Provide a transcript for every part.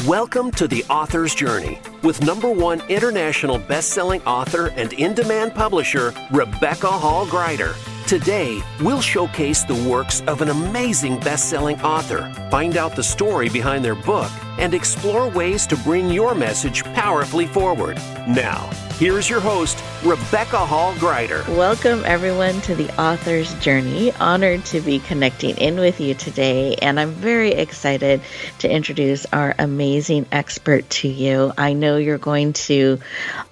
Welcome to The Author's Journey with #1 international best-selling author and in-demand publisher, Rebecca Hall Gruyter. Today, we'll showcase the works of an amazing best-selling author, find out the story behind their book, and explore ways to bring your message powerfully forward. Now, here's your host, Rebecca Hall Gruyter. Welcome, everyone, to The Author's Journey. Honored to be connecting in with you today, and I'm very excited to introduce our amazing expert to you. I know you're going to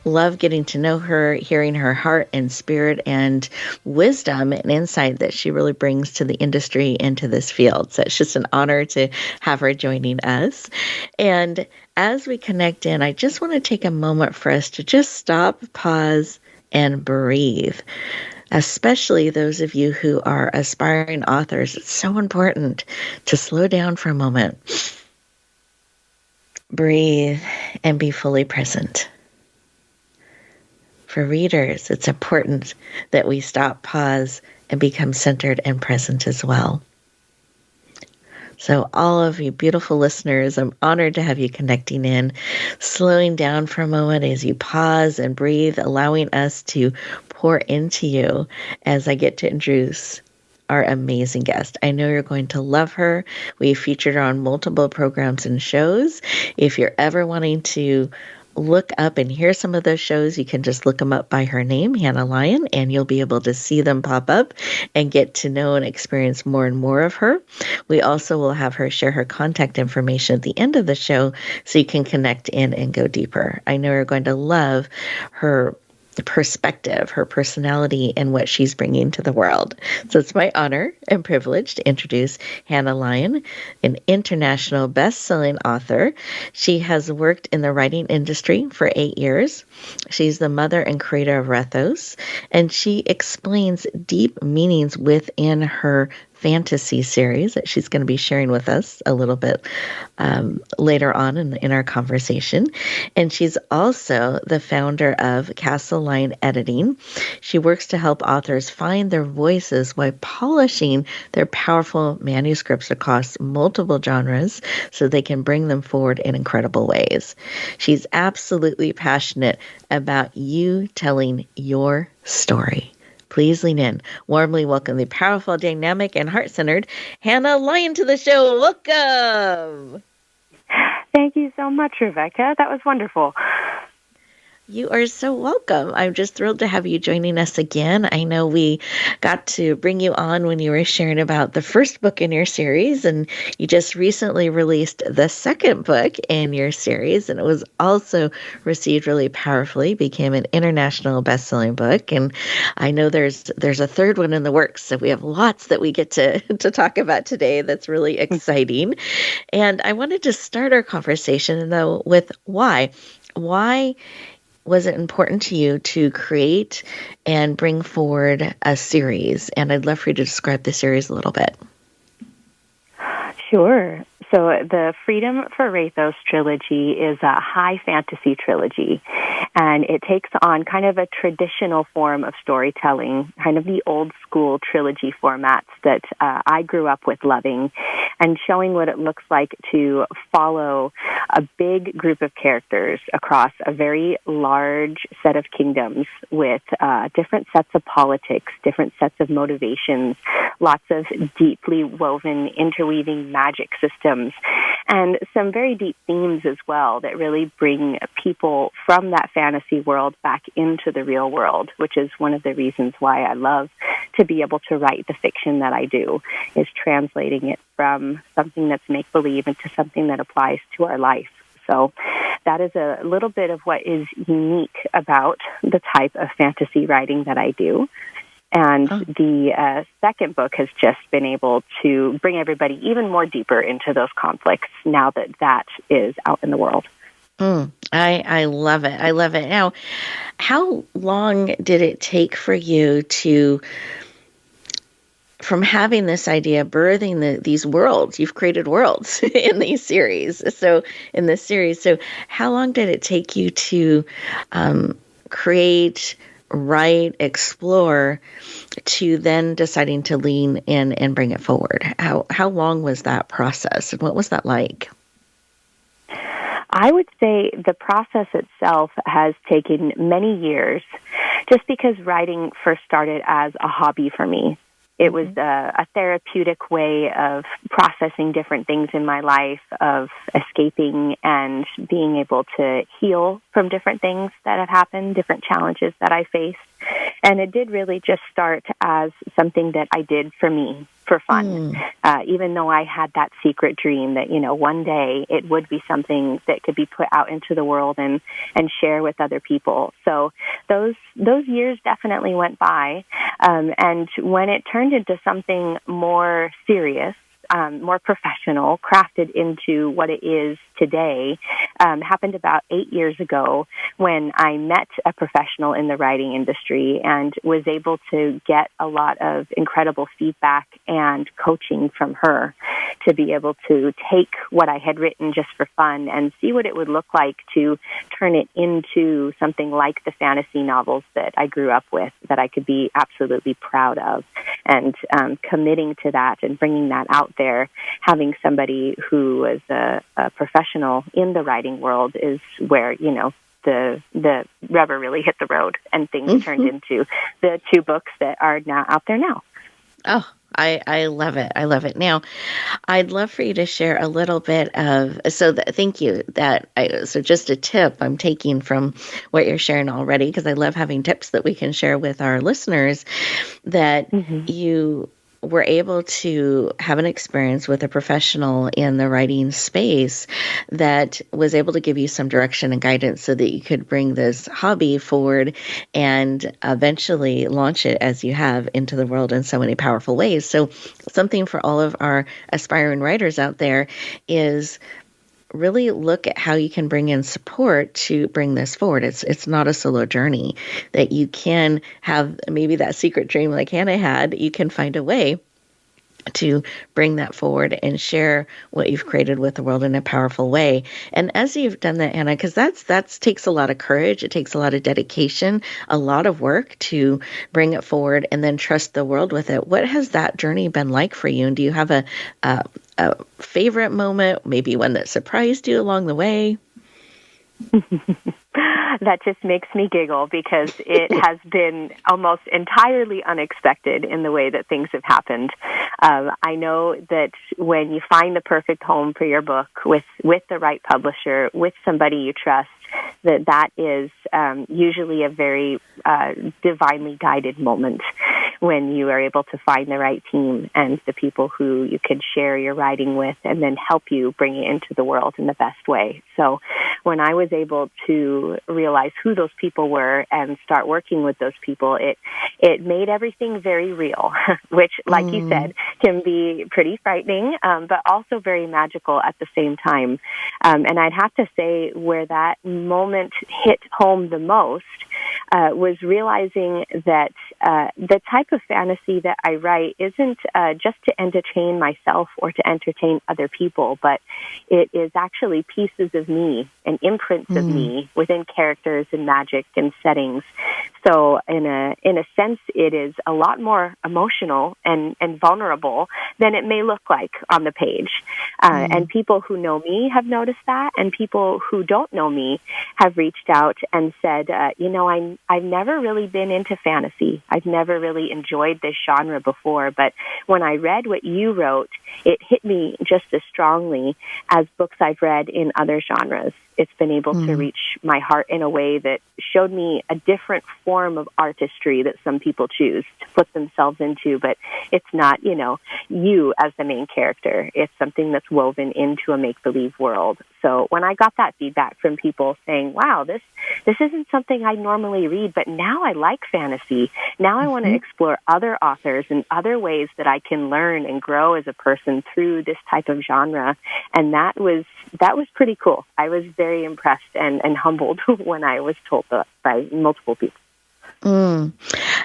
love getting to know her, hearing her heart and spirit and wisdom and insight that she really brings to the industry and to this field. So it's just an honor to have her joining us. And as we connect in, I just want to take a moment for us to just stop, pause, and breathe. Especially those of you who are aspiring authors, it's so important to slow down for a moment, breathe, and be fully present. For readers, it's important that we stop, pause, and become centered and present as well. So all of you beautiful listeners, I'm honored to have you connecting in, slowing down for a moment as you pause and breathe, allowing us to pour into you as I get to introduce our amazing guest. I know you're going to love her. We featured her on multiple programs and shows. If you're ever wanting to look up and hear some of those shows, you can just look them up by her name, Hannah Lyon, and you'll be able to see them pop up and get to know and experience more and more of her. We also will have her share her contact information at the end of the show so you can connect in and go deeper. I know you're going to love her perspective, her personality, and what she's bringing to the world. So it's my honor and privilege to introduce Hannah Lyon, an international best-selling author. She has worked in the writing industry for 8 years. She's the mother and creator of Rethos, and she explains deep meanings within her fantasy series that she's going to be sharing with us a little bit later on in our conversation. And she's also the founder of Castle Line Editing. She works to help authors find their voices while polishing their powerful manuscripts across multiple genres so they can bring them forward in incredible ways. She's absolutely passionate about you telling your story. Please lean in. Warmly welcome the powerful, dynamic, and heart-centered Hannah Lyon to the show. Welcome. Thank you so much, Rebecca. That was wonderful. You are so welcome. I'm just thrilled to have you joining us again. I know we got to bring you on when you were sharing about the first book in your series, and you just recently released the second book in your series, and it was also received really powerfully, became an international best-selling book, and I know there's a third one in the works, so we have lots that we get to talk about today that's really exciting. And I wanted to start our conversation, though, with why. Why was it important to you to create and bring forward a series? And I'd love for you to describe the series a little bit. Sure. So the Freedom for Rethos trilogy is a high fantasy trilogy, and it takes on kind of a traditional form of storytelling, kind of the old school trilogy formats that I grew up with loving, and showing what it looks like to follow a big group of characters across a very large set of kingdoms with different sets of politics, different sets of motivations, lots of deeply woven, interweaving magic systems, and some very deep themes as well that really bring people from that fantasy world back into the real world, which is one of the reasons why I love to be able to write the fiction that I do, is translating it from something that's make-believe into something that applies to our life. So that is a little bit of what is unique about the type of fantasy writing that I do. And the second book has just been able to bring everybody even more deeper into those conflicts now that that is out in the world. I love it. I love it. Now, how long did it take for you to, from having this idea, birthing these worlds? You've created worlds in these series. So how long did it take you to create, write, explore, to then deciding to lean in and bring it forward? How long was that process, and what was that like? I would say the process itself has taken many years, just because writing first started as a hobby for me. It was a therapeutic way of processing different things in my life, of escaping and being able to heal from different things that have happened, different challenges that I faced. And it did really just start as something that I did for me, for fun. Even though I had that secret dream that, one day it would be something that could be put out into the world and share with other people. So those years definitely went by. And when it turned into something more serious, more professional, crafted into what it is today, happened about 8 years ago when I met a professional in the writing industry and was able to get a lot of incredible feedback and coaching from her to be able to take what I had written just for fun and see what it would look like to turn it into something like the fantasy novels that I grew up with, that I could be absolutely proud of. And committing to that and bringing that out there, having somebody who is a professional in the writing world is where, the rubber really hit the road and things turned into the 2 books that are now out there now. Oh, I love it. I love it. Now, I'd love for you to share a little bit of, thank you. So just a tip I'm taking from what you're sharing already, because I love having tips that we can share with our listeners, that you were able to have an experience with a professional in the writing space that was able to give you some direction and guidance so that you could bring this hobby forward and eventually launch it, as you have, into the world in so many powerful ways. So something for all of our aspiring writers out there is really look at how you can bring in support to bring this forward. It's not a solo journey, that you can have maybe that secret dream like Hannah had. You can find a way to bring that forward and share what you've created with the world in a powerful way. And as you've done that, Hannah, because that's takes a lot of courage, it takes a lot of dedication, a lot of work to bring it forward and then trust the world with it. What has that journey been like for you? And do you have a favorite moment, maybe one that surprised you along the way? That just makes me giggle because it has been almost entirely unexpected in the way that things have happened. I know that when you find the perfect home for your book with the right publisher, with somebody you trust, that is usually a very divinely guided moment when you are able to find the right team and the people who you can share your writing with and then help you bring it into the world in the best way. So when I was able to realize who those people were and start working with those people, it made everything very real, which, like you said, can be pretty frightening, but also very magical at the same time. And I'd have to say where that moment hit home the most was realizing that the type of fantasy that I write isn't just to entertain myself or to entertain other people, but it is actually pieces of me and imprints of me within characters and magic and settings. So in a sense, it is a lot more emotional and vulnerable than it may look like on the page. And people who know me have noticed that, and people who don't know me have reached out and said, I've never really been into fantasy. I've never really enjoyed this genre before, but when I read what you wrote, it hit me just as strongly as books I've read in other genres. It's been able to reach my heart in a way that showed me a different form of artistry that some people choose to put themselves into, but it's not, you as the main character. It's something that's woven into a make-believe world. So when I got that feedback from people saying, wow, this isn't something I normally read, but now I like fantasy. Now I want to explore other authors and other ways that I can learn and grow as a person through this type of genre. And that was pretty cool. I was very impressed and humbled when I was told that by multiple people. Mm.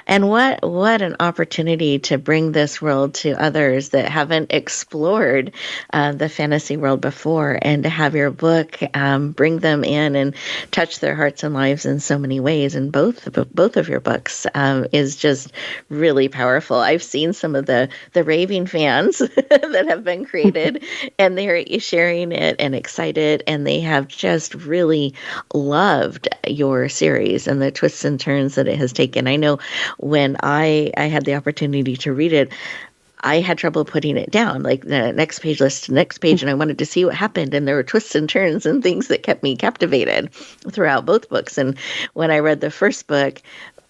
And what an opportunity to bring this world to others that haven't explored the fantasy world before, and to have your book bring them in and touch their hearts and lives in so many ways. And both of your books is just really powerful. I've seen some of the raving fans that have been created, and they're sharing it and excited, and they have just really loved your series and the twists and turns that it has taken. I know when I had the opportunity to read it, I had trouble putting it down, like the next page list to next page, and I wanted to see what happened. And there were twists and turns and things that kept me captivated throughout both books. And when I read the first book,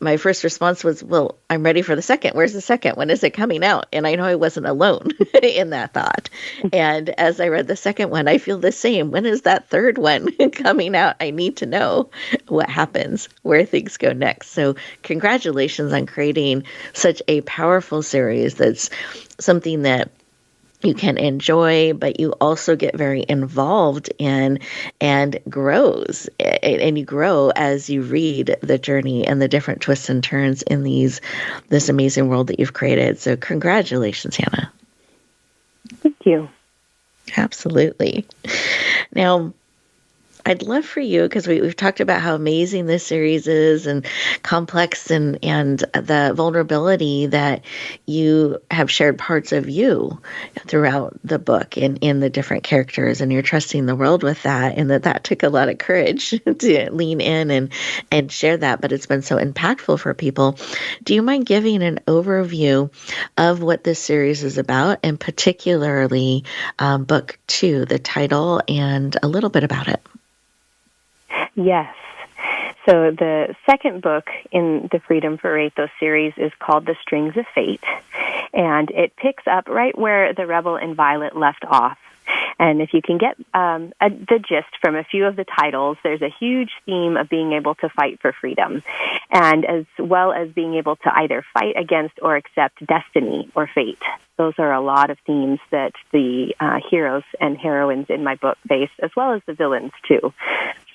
my first response was, well, I'm ready for the second. Where's the second? When is it coming out? And I know I wasn't alone in that thought. And as I read the second one, I feel the same. When is that third one coming out? I need to know what happens, where things go next. So congratulations on creating such a powerful series that's something that you can enjoy, but you also get very involved in, and grows. And you grow as you read the journey and the different twists and turns in this amazing world that you've created. So congratulations, Hannah. Thank you. Absolutely. Now, I'd love for you, because we've talked about how amazing this series is, and complex, and the vulnerability that you have shared parts of you throughout the book in the different characters, and you're trusting the world with that, and that took a lot of courage to lean in and share that, but it's been so impactful for people. Do you mind giving an overview of what this series is about, and particularly book 2, the title, and a little bit about it? Yes. So the second book in the Freedom for Rathos series is called The Strings of Fate, and it picks up right where the Rebel and Violet left off. And if you can get the gist from a few of the titles, there's a huge theme of being able to fight for freedom, and as well as being able to either fight against or accept destiny or fate. Those are a lot of themes that the heroes and heroines in my book face, as well as the villains, too.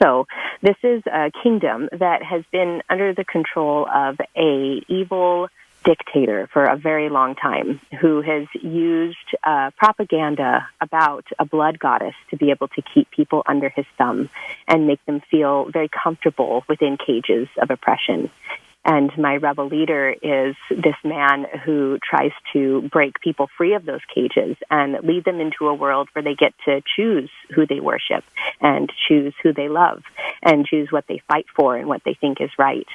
So this is a kingdom that has been under the control of a evil dictator for a very long time, who has used propaganda about a blood goddess to be able to keep people under his thumb and make them feel very comfortable within cages of oppression. And my rebel leader is this man who tries to break people free of those cages and lead them into a world where they get to choose who they worship, and choose who they love, and choose what they fight for and what they think is right.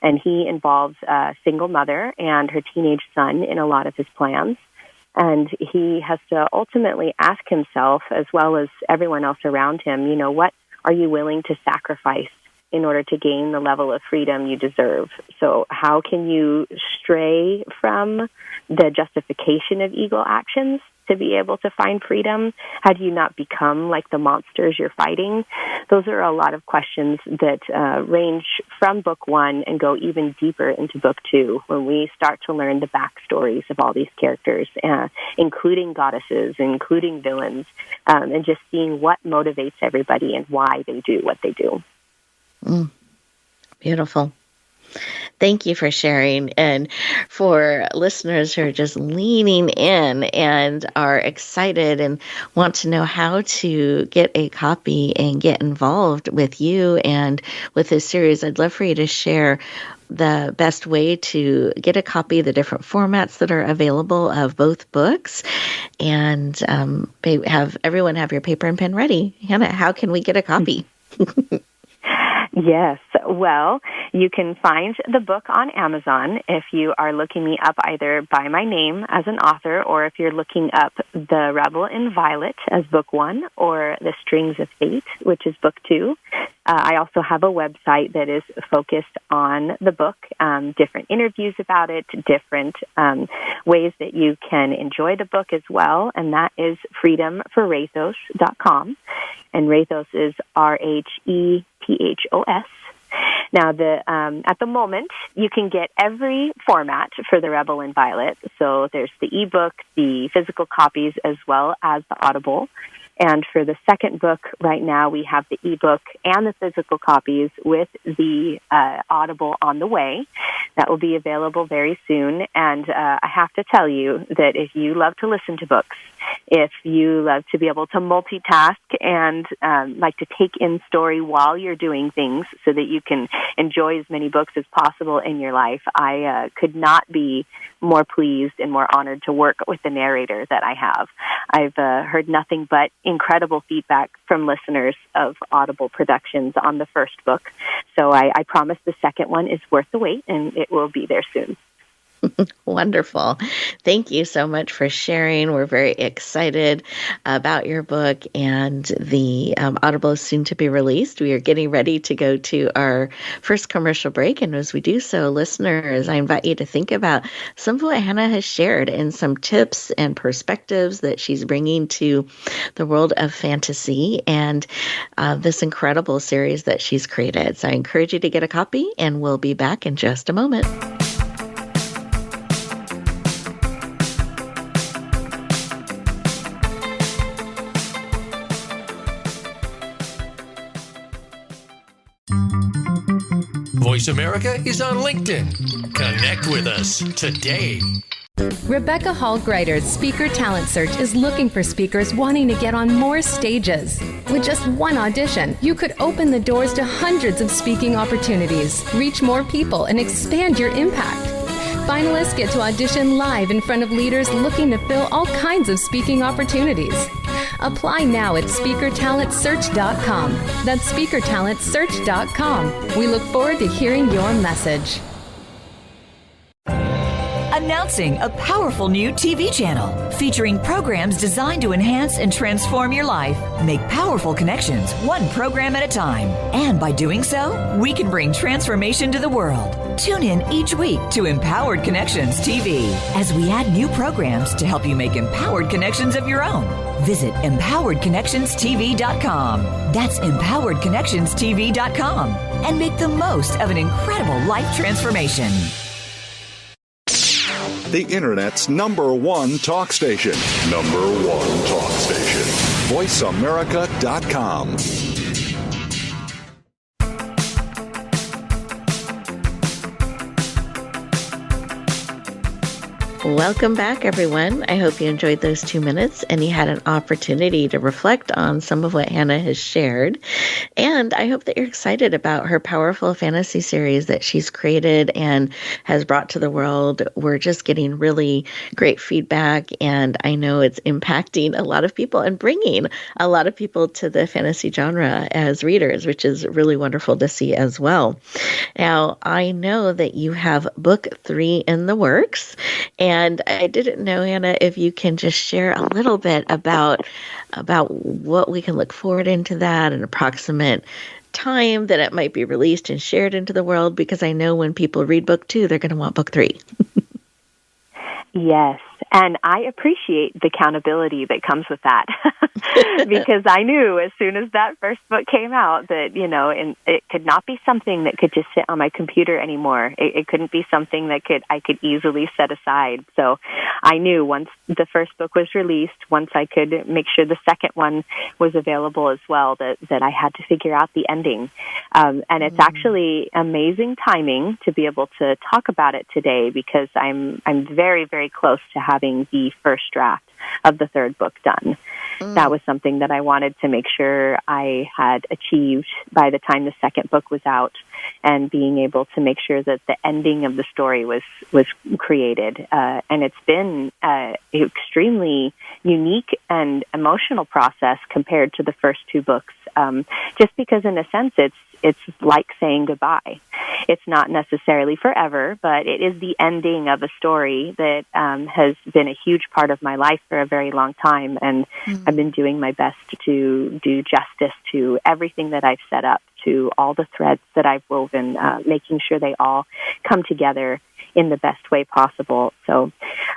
And he involves a single mother and her teenage son in a lot of his plans. And he has to ultimately ask himself, as well as everyone else around him, what are you willing to sacrifice in order to gain the level of freedom you deserve? So how can you stray from the justification of evil actions to be able to find freedom? How do you not become like the monsters you're fighting? Those are a lot of questions that range from book 1 and go even deeper into book 2, when we start to learn the backstories of all these characters, including goddesses, including villains, and just seeing what motivates everybody and why they do what they do. Beautiful. Thank you for sharing. And for listeners who are just leaning in and are excited and want to know how to get a copy and get involved with you and with this series, I'd love for you to share the best way to get a copy, the different formats that are available of both books, and have everyone have your paper and pen ready. Hannah, how can we get a copy? Yes. Well, you can find the book on Amazon if you are looking me up either by my name as an author, or if you're looking up The Rebel and Violet as book 1, or The Strings of Fate, which is book 2. I also have a website that is focused on the book, different interviews about it, different ways that you can enjoy the book as well, and that is freedomforrathos.com. And Rathos is RHEPHOS. Now, at the moment, you can get every format for The Rebel and Violet. So there's the ebook, the physical copies, as well as the Audible. And for the second book, right now we have the ebook and the physical copies with the Audible on the way. That will be available very soon. And I have to tell you that if you love to listen to books, if you love to be able to multitask and like to take in story while you're doing things so that you can enjoy as many books as possible in your life, I could not be more pleased and more honored to work with the narrator that I have. I've heard nothing but incredible feedback from listeners of Audible productions on the first book. So I promise the second one is worth the wait, and it will be there soon. Wonderful. Thank you so much for sharing. We're very excited about your book, and the Audible is soon to be released. We are getting ready to go to our first commercial break. And as we do so, listeners, I invite you to think about some of what Hannah has shared and some tips and perspectives that she's bringing to the world of fantasy and this incredible series that she's created. So I encourage you to get a copy, and we'll be back in just a moment. Voice America is on LinkedIn. Connect with us today. Rebecca Hall Gruyter's Speaker Talent Search is looking for speakers wanting to get on more stages. With just one audition, you could open the doors to hundreds of speaking opportunities, reach more people, and expand your impact. Finalists get to audition live in front of leaders looking to fill all kinds of speaking opportunities. Apply now at speakertalentsearch.com. That's speakertalentsearch.com. We look forward to hearing your message. Announcing a powerful new TV channel featuring programs designed to enhance and transform your life. Make powerful connections, one program at a time. And by doing so, we can bring transformation to the world. Tune in each week to Empowered Connections TV as we add new programs to help you make empowered connections of your own. Visit empoweredconnectionstv.com. That's empoweredconnectionstv.com. And make the most of an incredible life transformation. The Internet's #1 talk station. #1 talk station. VoiceAmerica.com. Welcome back, everyone. I hope you enjoyed those 2 minutes and you had an opportunity to reflect on some of what Hannah has shared. And I hope that you're excited about her powerful fantasy series that she's created and has brought to the world. We're just getting really great feedback, and I know it's impacting a lot of people and bringing a lot of people to the fantasy genre as readers, which is really wonderful to see as well. Now, I know that you have book 3 in the works, and I didn't know, Hannah, if you can just share a little bit about what we can look forward into that, an approximate time that it might be released and shared into the world, because I know when people read book 2, they're going to want book 3. Yes, and I appreciate the accountability that comes with that because I knew as soon as that first book came out that, and it could not be something that could just sit on my computer anymore. It couldn't be something that I could easily set aside. So I knew once the first book was released, once I could make sure the second one was available as well, that I had to figure out the ending. And it's actually amazing timing to be able to talk about it today, because I'm very, very close to having the first draft of the third book done. That was something that I wanted to make sure I had achieved by the time the second book was out, and being able to make sure that the ending of the story was created. And it's been an extremely unique and emotional process compared to the first 2 books, just because in a sense it's like saying goodbye. It's not necessarily forever, but it is the ending of a story that has been a huge part of my life for a very long time, and I've been doing my best to do justice to everything that I've set up to all the threads that I've woven, making sure they all come together in the best way possible. So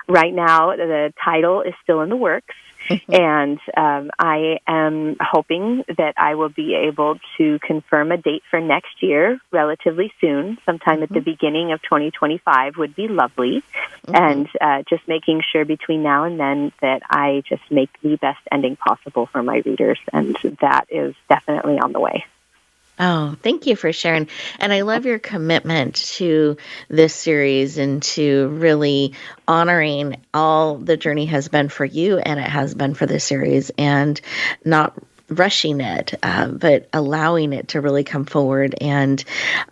right now, the title is still in the works. And I am hoping that I will be able to confirm a date for next year relatively soon. Sometime at the beginning of 2025 would be lovely. And just making sure between now and then that I just make the best ending possible for my readers. And that is definitely on the way. Oh, thank you for sharing. And I love your commitment to this series and to really honoring all the journey has been for you and it has been for the series, and not rushing it, but allowing it to really come forward and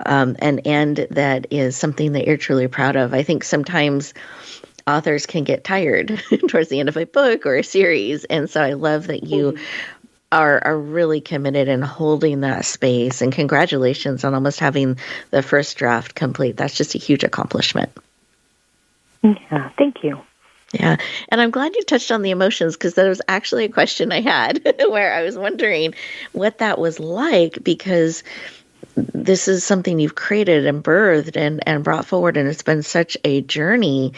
an end that is something that you're truly proud of. I think sometimes authors can get tired towards the end of a book or a series. And so I love that you are really committed in holding that space, and congratulations on almost having the first draft complete. That's just a huge accomplishment. Yeah, thank you. Yeah. And I'm glad you touched on the emotions, because that was actually a question I had where I was wondering what that was like, because this is something you've created and birthed and brought forward, and it's been such a journey.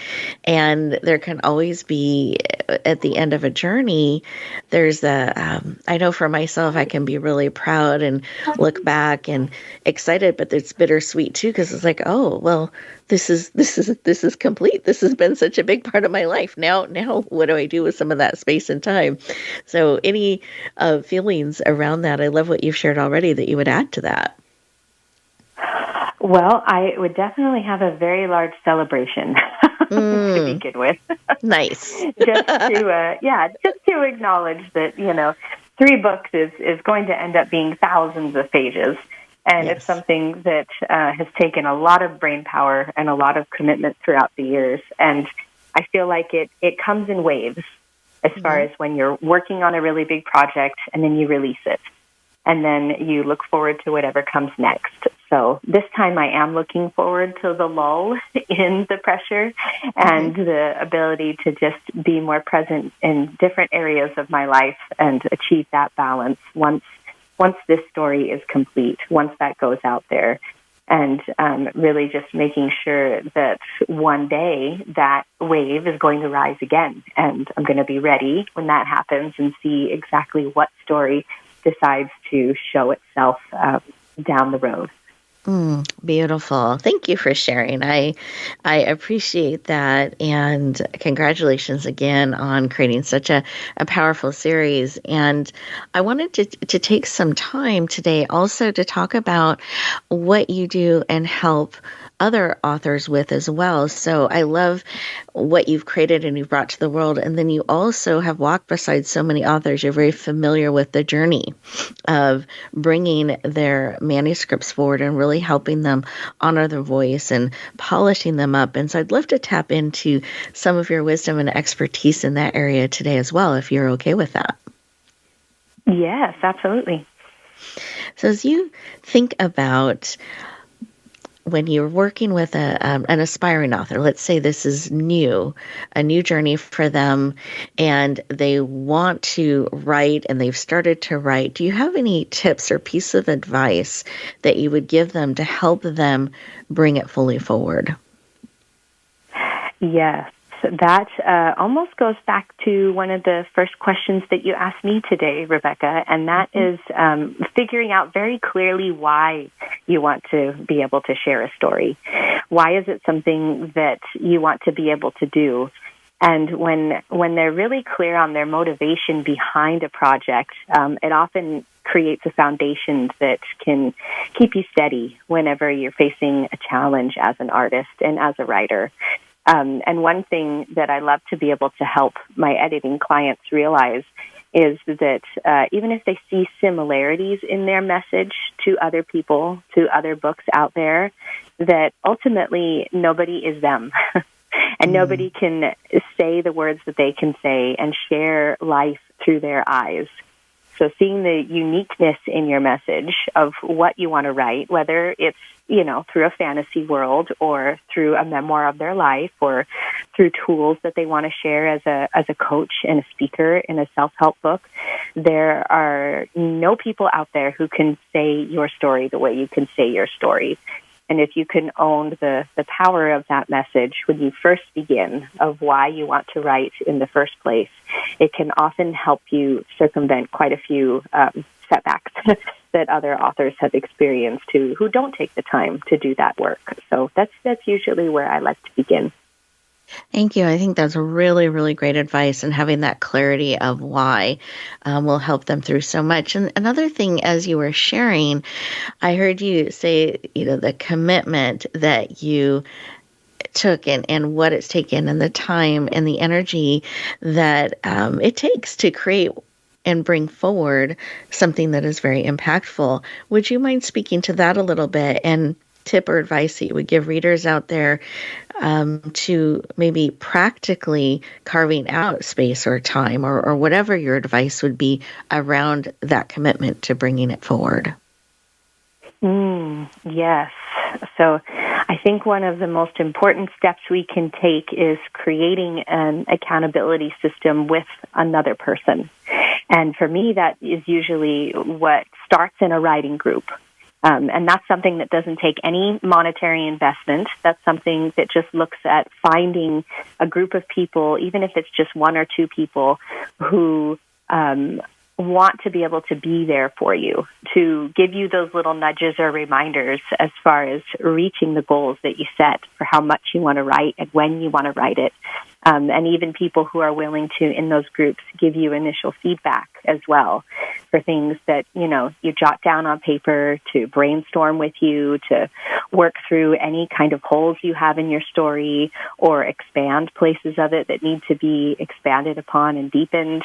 And there can always be, at the end of a journey, there's I know for myself, I can be really proud and look back and excited, but it's bittersweet too, because it's like, oh, well, this is complete. This has been such a big part of my life. Now what do I do with some of that space and time? So any feelings around that? I love what you've shared already that you would add to that. Well, I would definitely have a very large celebration to begin with. Nice. just to acknowledge that, 3 books is going to end up being thousands of pages. And Yes. It's something that has taken a lot of brain power and a lot of commitment throughout the years. And I feel like it comes in waves as far as when you're working on a really big project and then you release it. And then you look forward to whatever comes next. So this time I am looking forward to the lull in the pressure and the ability to just be more present in different areas of my life and achieve that balance once this story is complete, once that goes out there. And really just making sure that one day that wave is going to rise again. And I'm going to be ready when that happens and see exactly what story decides to show itself down the road. Beautiful. Thank you for sharing. I appreciate that. And congratulations again on creating such a powerful series. And I wanted to take some time today also to talk about what you do and help other authors with as well. So I love what you've created and you've brought to the world. And then you also have walked beside so many authors. You're very familiar with the journey of bringing their manuscripts forward and really helping them honor their voice and polishing them up. And so I'd love to tap into some of your wisdom and expertise in that area today as well, if you're okay with that. Yes, absolutely. So as you think about when you're working with an aspiring author, let's say this is a new journey for them, and they want to write and they've started to write, do you have any tips or piece of advice that you would give them to help them bring it fully forward? Yes. That almost goes back to one of the first questions that you asked me today, Rebecca, and that is figuring out very clearly why you want to be able to share a story. Why is it something that you want to be able to do? And when they're really clear on their motivation behind a project, it often creates a foundation that can keep you steady whenever you're facing a challenge as an artist and as a writer. And one thing that I love to be able to help my editing clients realize is that even if they see similarities in their message to other people, to other books out there, that ultimately nobody is them. And nobody can say the words that they can say and share life through their eyes. So seeing the uniqueness in your message of what you want to write, whether it's, through a fantasy world or through a memoir of their life or through tools that they want to share as a coach and a speaker in a self-help book, there are no people out there who can say your story the way you can say your story. And if you can own the power of that message when you first begin of why you want to write in the first place, it can often help you circumvent quite a few setbacks that other authors have experienced who don't take the time to do that work. So that's usually where I like to begin. Thank you. I think that's really, really great advice, and having that clarity of why will help them through so much. And another thing, as you were sharing, I heard you say, the commitment that you took and what it's taken and the time and the energy that it takes to create and bring forward something that is very impactful. Would you mind speaking to that a little bit, and tip or advice that you would give readers out there to maybe practically carving out space or time or whatever your advice would be around that commitment to bringing it forward? Yes. So I think one of the most important steps we can take is creating an accountability system with another person. And for me, that is usually what starts in a writing group. And that's something that doesn't take any monetary investment. That's something that just looks at finding a group of people, even if it's just one or two people, who want to be able to be there for you, to give you those little nudges or reminders as far as reaching the goals that you set for how much you want to write and when you want to write it. And even people who are willing to, in those groups, give you initial feedback as well for things that, you jot down on paper, to brainstorm with you, to work through any kind of holes you have in your story or expand places of it that need to be expanded upon and deepened.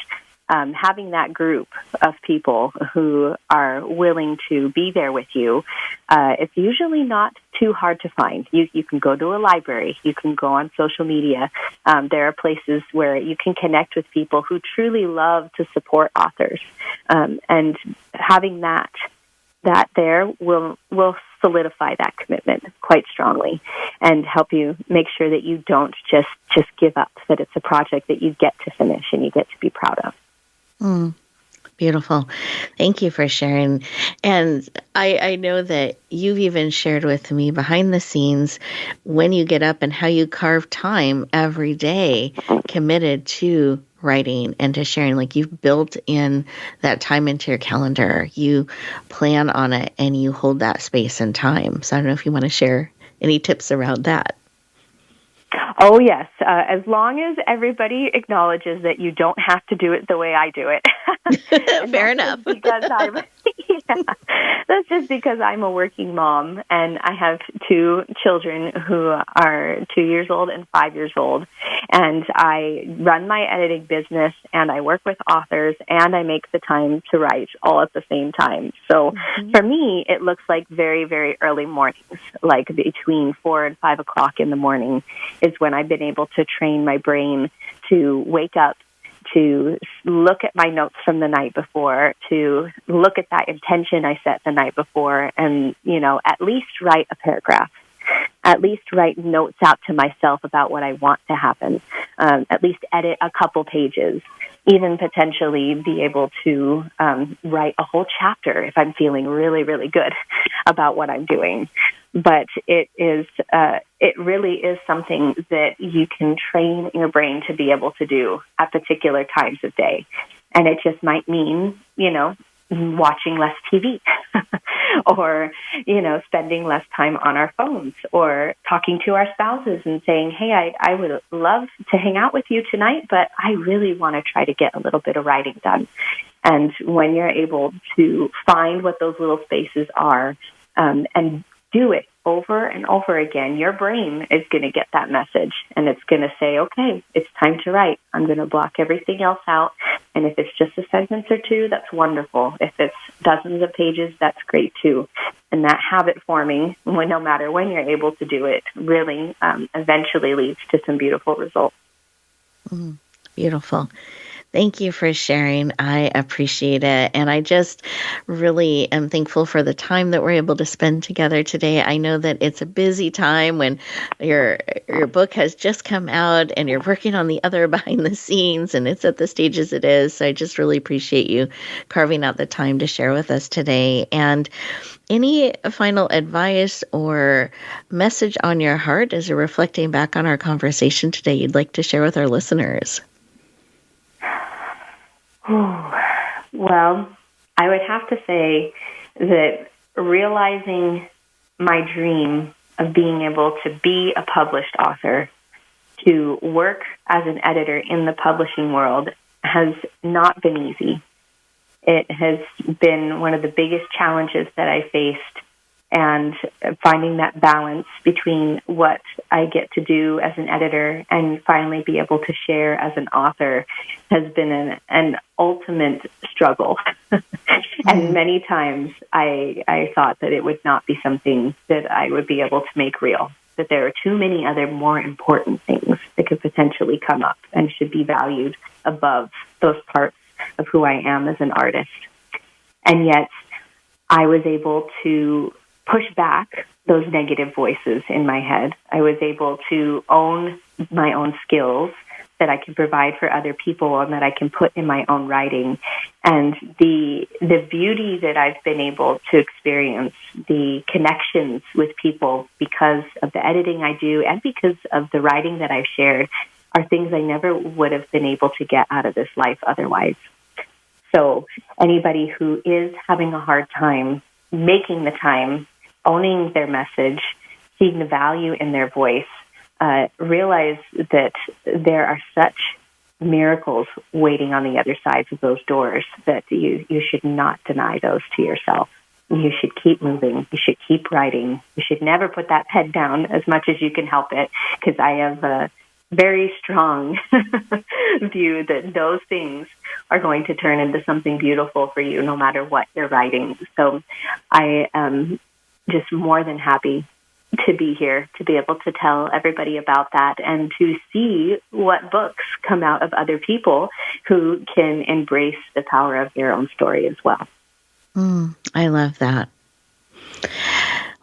Having that group of people who are willing to be there with you, it's usually not too hard to find. You can go to a library. You can go on social media. There are places where you can connect with people who truly love to support authors. And having that there will solidify that commitment quite strongly and help you make sure that you don't just give up, that it's a project that you get to finish and you get to be proud of. Beautiful. Thank you for sharing. And I know that you've even shared with me behind the scenes when you get up and how you carve time every day committed to writing and to sharing. Like, you've built in that time into your calendar. You plan on it and you hold that space and time. So I don't know if you want to share any tips around that. Oh, yes. As long as everybody acknowledges that you don't have to do it the way I do it. Fair enough. That's just because I'm a working mom, and I have two children who are 2 years old and 5 years old. And I run my editing business, and I work with authors, and I make the time to write all at the same time. So for me, it looks like very, very early mornings, like between 4 and 5 o'clock in the morning is when I've been able to train my brain to wake up, to look at my notes from the night before, to look at that intention I set the night before, and, at least write a paragraph, at least write notes out to myself about what I want to happen, at least edit a couple pages, even potentially be able to write a whole chapter if I'm feeling really, really good about what I'm doing. But it really is something that you can train your brain to be able to do at particular times of day. And it just might mean, watching less TV or, spending less time on our phones, or talking to our spouses and saying, hey, I would love to hang out with you tonight, but I really want to try to get a little bit of writing done. And when you're able to find what those little spaces are and do it over and over again, your brain is going to get that message, and it's going to say, okay, it's time to write. I'm going to block everything else out. And if it's just a sentence or two, that's wonderful. If it's dozens of pages, that's great too. And that habit forming, no matter when you're able to do it, really eventually leads to some beautiful results. Beautiful. Thank you for sharing. I appreciate it. And I just really am thankful for the time that we're able to spend together today. I know that it's a busy time when your book has just come out and you're working on the other behind the scenes and it's at the stages it is. So I just really appreciate you carving out the time to share with us today. And any final advice or message on your heart as you're reflecting back on our conversation today you'd like to share with our listeners? Well, I would have to say that realizing my dream of being able to be a published author, to work as an editor in the publishing world, has not been easy. It has been one of the biggest challenges that I faced, and finding that balance between what I get to do as an editor and finally be able to share as an author has been an ultimate struggle. And many times I thought that it would not be something that I would be able to make real, that there are too many other more important things that could potentially come up and should be valued above those parts of who I am as an artist. And yet I was able to push back those negative voices in my head. I was able to own my own skills that I can provide for other people and that I can put in my own writing. And the beauty that I've been able to experience, the connections with people because of the editing I do and because of the writing that I've shared, are things I never would have been able to get out of this life otherwise. So anybody who is having a hard time making the time, owning their message, seeing the value in their voice, realize that there are such miracles waiting on the other sides of those doors that you should not deny those to yourself. You should keep moving. You should keep writing. You should never put that head down as much as you can help it, because I have a very strong view that those things are going to turn into something beautiful for you no matter what you're writing. So I am just more than happy to be here, to be able to tell everybody about that and to see what books come out of other people who can embrace the power of their own story as well. I love that.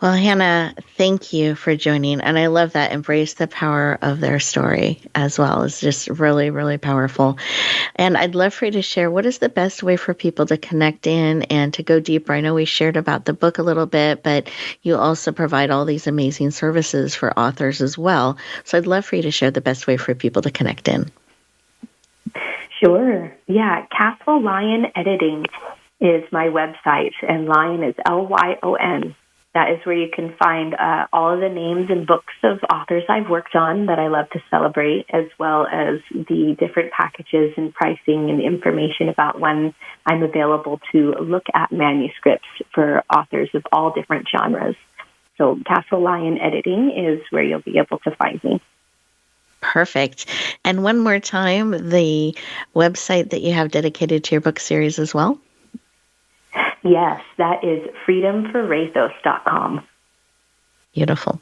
Well, Hannah, thank you for joining. And I love that. Embrace the power of their story as well. It's just really, really powerful. And I'd love for you to share, what is the best way for people to connect in and to go deeper? I know we shared about the book a little bit, but you also provide all these amazing services for authors as well. So I'd love for you to share the best way for people to connect in. Sure. Yeah. Castle Lyon Editing is my website, and Lyon is Lyon. That is where you can find all of the names and books of authors I've worked on that I love to celebrate, as well as the different packages and pricing and information about when I'm available to look at manuscripts for authors of all different genres. So Castle Lyon Editing is where you'll be able to find me. Perfect. And one more time, the website that you have dedicated to your book series as well? Yes, that is freedomforrathos.com. Beautiful.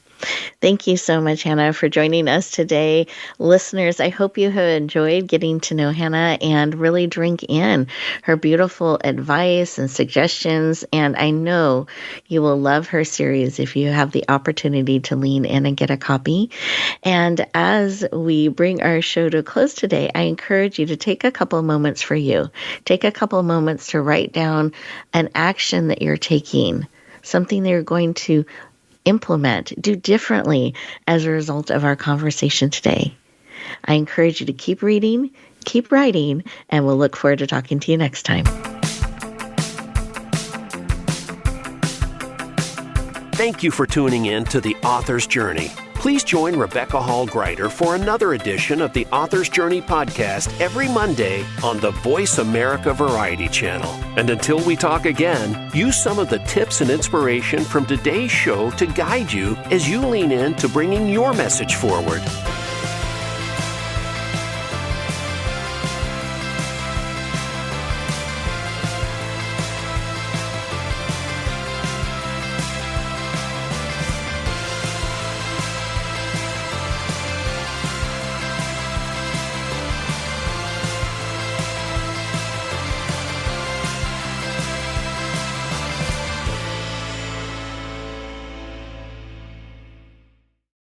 Thank you so much, Hannah, for joining us today. Listeners, I hope you have enjoyed getting to know Hannah and really drink in her beautiful advice and suggestions. And I know you will love her series if you have the opportunity to lean in and get a copy. And as we bring our show to a close today, I encourage you to take a couple moments for you. Take a couple moments to write down an action that you're taking, something that you're going to implement, do differently as a result of our conversation today. I encourage you to keep reading, keep writing, and we'll look forward to talking to you next time. Thank you for tuning in to The Author's Journey. Please join Rebecca Hall Gruyter for another edition of the Author's Journey podcast every Monday on the Voice America Variety Channel. And until we talk again, use some of the tips and inspiration from today's show to guide you as you lean in to bringing your message forward.